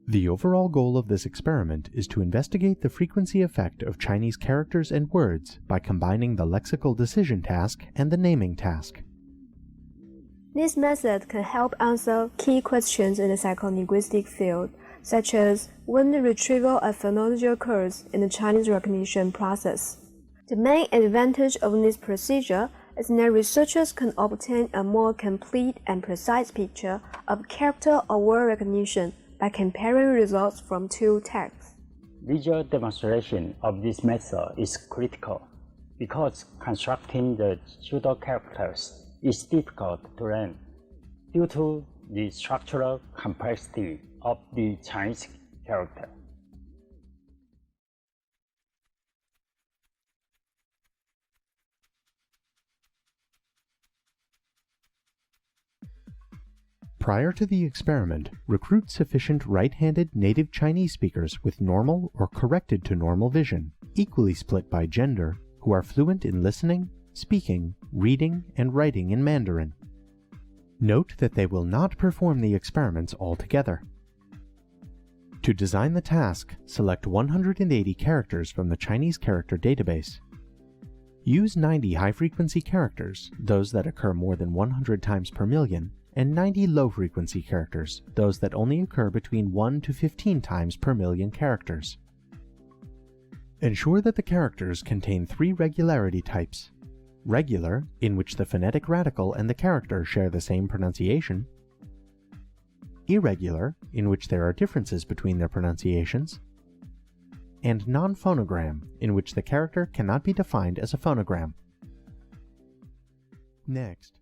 The overall goal of this experiment is to investigate the frequency effect of Chinese characters and words by combining the lexical decision task and the naming task. This method can help answer key questions in the psycholinguistic field, such as when the retrieval of phonology occurs in the Chinese recognition process. The main advantage of this procedure is that researchers can obtain a more complete and precise picture of character or word recognition by comparing results from two texts. Visual demonstration of this method is critical because constructing the pseudo characters is difficult to learn due to the structural complexity of the Chinese character. Prior to the experiment, recruit sufficient right-handed native Chinese speakers with normal or corrected to normal vision, equally split by gender, who are fluent in listening, speaking, reading, and writing in Mandarin. Note that they will not perform the experiments all together. To design the task, select 180 characters from the Chinese character database. Use 90 high-frequency characters, those that occur more than 100 times per million, and 90 low-frequency characters, those that only occur between 1 to 15 times per million characters. Ensure that the characters contain 3 regularity types: regular, in which the phonetic radical and the character share the same pronunciation; irregular, in which there are differences between their pronunciations; and non-phonogram, in which the character cannot be defined as a phonogram. Next,